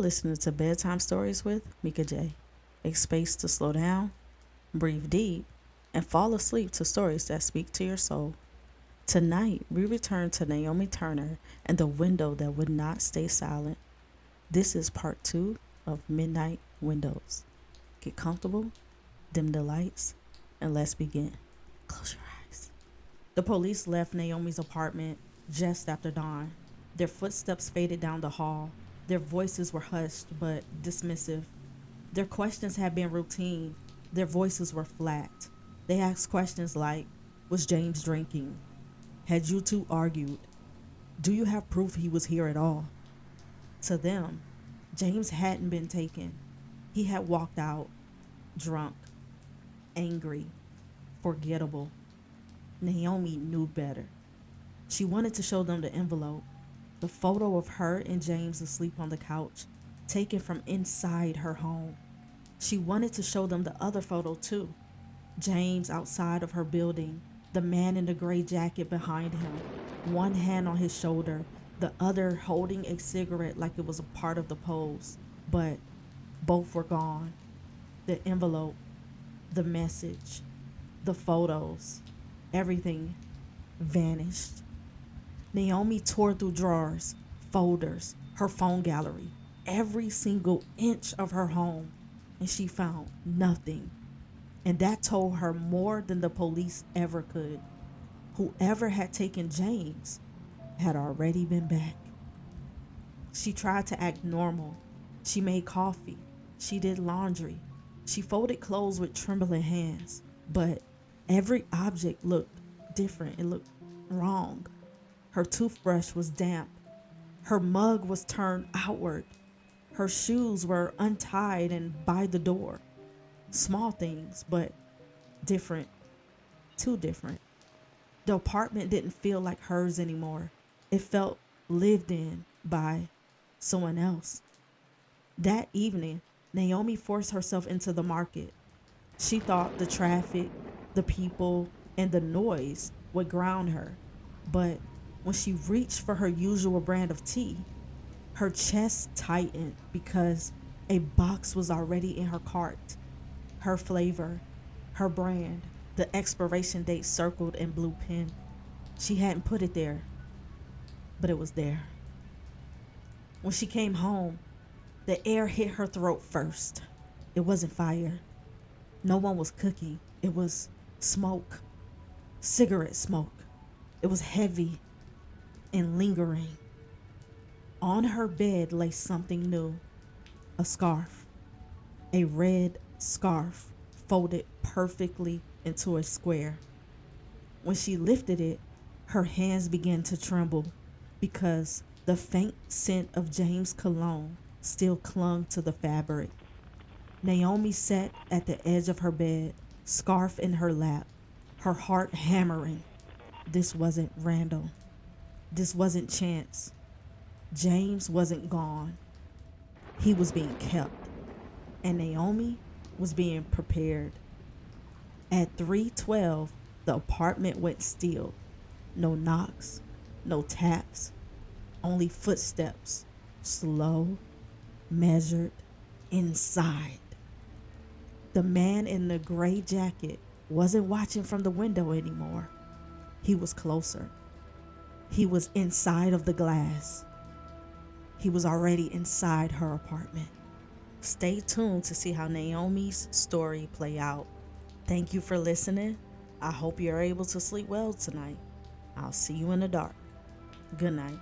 Listening to Bedtime Stories with Mika J. A space to slow down, breathe deep, and fall asleep to stories that speak to your soul. Tonight, we return to Naomi Turner and the window that would not stay silent. This is part two of Midnight Windows. Get comfortable, dim the lights, and let's begin. Close your eyes. The police left Naomi's apartment just after dawn. Their footsteps faded down the hall. Their voices were hushed but dismissive. Their questions had been routine. Their voices were flat. They asked questions like, was James drinking? Had you two argued? Do you have proof he was here at all? To them, James hadn't been taken. He had walked out, drunk, angry, forgettable. Naomi knew better. She wanted to show them the envelope, the photo of her and James asleep on the couch, taken from inside her home. She wanted to show them the other photo too. James outside of her building, the man in the gray jacket behind him, one hand on his shoulder, the other holding a cigarette like it was a part of the pose. But both were gone. The envelope, the message, the photos, everything vanished. Naomi tore through drawers, folders, her phone gallery, every single inch of her home, and she found nothing. And that told her more than the police ever could. Whoever had taken James had already been back. She tried to act normal. She made coffee. She did laundry. She folded clothes with trembling hands. But every object looked different. It looked wrong. Her toothbrush was damp. Her mug was turned outward. Her shoes were untied and by the door. Small things, but different. Too different. The apartment didn't feel like hers anymore. It felt lived in by someone else. That evening, Naomi forced herself into the market. She thought the traffic, the people, and the noise would ground her. But when she reached for her usual brand of tea, her chest tightened because a box was already in her cart. Her flavor, her brand, the expiration date circled in blue pen. She hadn't put it there, but it was there. When she came home, the air hit her throat first. It wasn't fire. No one was cooking. It was smoke, cigarette smoke. It was heavy and lingering. On her bed lay something new, a scarf, a red scarf folded perfectly into a square. When she lifted it, her hands began to tremble because the faint scent of James' cologne still clung to the fabric. Naomi sat at the edge of her bed, scarf in her lap, her heart hammering. This wasn't Randall. This wasn't chance. James wasn't gone. He was being kept. And Naomi was being prepared. At 3:12, the apartment went still. No knocks, no taps, only footsteps, slow, measured, inside. The man in the gray jacket wasn't watching from the window anymore. He was closer. He was inside of the glass. He was already inside her apartment. Stay tuned to see how Naomi's story play out. Thank you for listening. I hope you're able to sleep well tonight. I'll see you in the dark. Good night.